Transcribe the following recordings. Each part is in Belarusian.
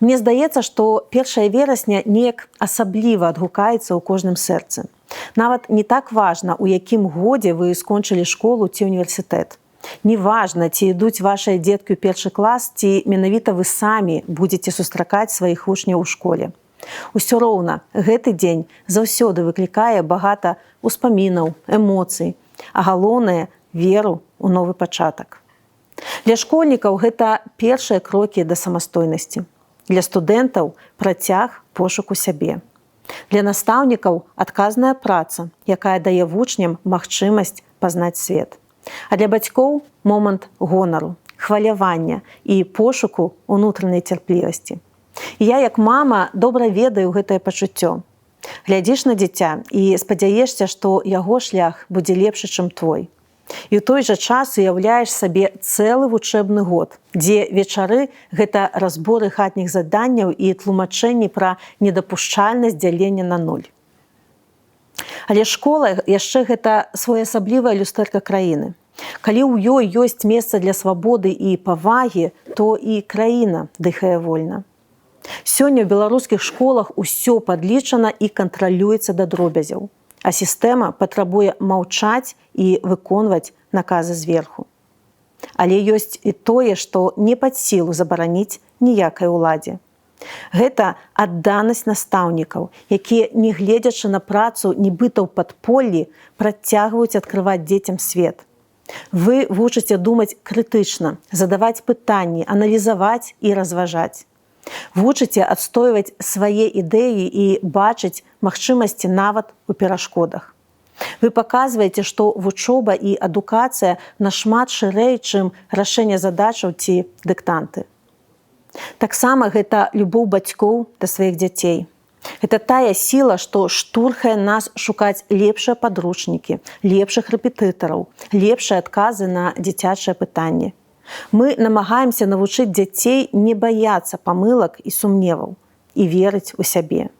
Мне здаецца, што 1 верасня неяк асабліва адгукаецца ў кожным сэрцы. Нават не так важна, у якім годзе вы скончылі школу ці універсітэт. Неважна, ці ідуць вашыя дзеткі ў 1 клас, ці менавіта вы самі будзеце сустракаць сваіх вучняў у школе. Усё роўна, гэты дзень заўсёды выклікае багата ўспамінаў, эмоцый, а галоўнае – веру ў новы пачатак. Для школьнікаў гэта першыя крокі да самастойнасці. Для студэнтаў – працяг пошуку сябе. Для настаўнікаў – адказная праца, якая дае вучням магчымасць пазнаць свет. А для бацькоў – момант гонару, хвалявання і пошуку унутранай цярплівасці. І я, як мама, добра ведаю гэтае пачуццё. Глядзіш на дзіця і спадзяешся, што яго шлях будзе лепшы, чым твой. І ў той жа час уяўляеш сабе цэлы вучэбны год, дзе вечары – гэта разборы хатніх заданняў і тлумачэнні пра недапушчальнасць дзялення на 0. Але школа яшчэ гэта своеасаблівая люстэрка краіны. Калі ў ёй ёсць месца для свабоды і павагі, то і краіна дыхае вольна. Сёння ў беларускіх школах усё падлічана і кантралюецца да дробязяў. А сістэма патрабуе маўчаць і выконваць наказы зверху. Але ёсць і тое, што не пад сілу забараніць ніякай уладзе. Гэта адданасць настаўнікаў, якія, не гледзячы на працу нібыта ў падполлі, працягваюць адкрываць дзецям свет. Вы вучыце думаць крытычна, задаваць пытанні, аналізаваць і разважаць. Вучыце адстойваць свае ідэі і бачыць магчымасці нават у перашкодах. Вы паказваеце, што вучоба і адукацыя нашмат шырэй, чым рашэнне задачаў ці дыктанты. Таксама гэта любоў бацькоў да сваіх дзяцей. Гэта тая сіла, што штурхае нас шукаць лепшыя падручнікі, лепшых рэпетытараў, лепшыя адказы на дзіцячыя пытанні. Мы намагаемся навучыць дзяцей не баяцца памылак і сумневаў і верыць у сябе.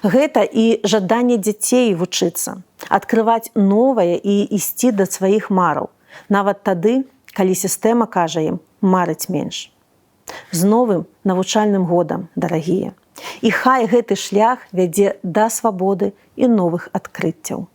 Гэта і жаданне дзяцей вучыцца, адкрываць новае і ісці да сваіх мараў, нават тады, калі сістэма кажа ім марыць менш. З новым навучальным годам, дарагія! І хай гэты шлях вядзе да свабоды і новых адкрыццяў.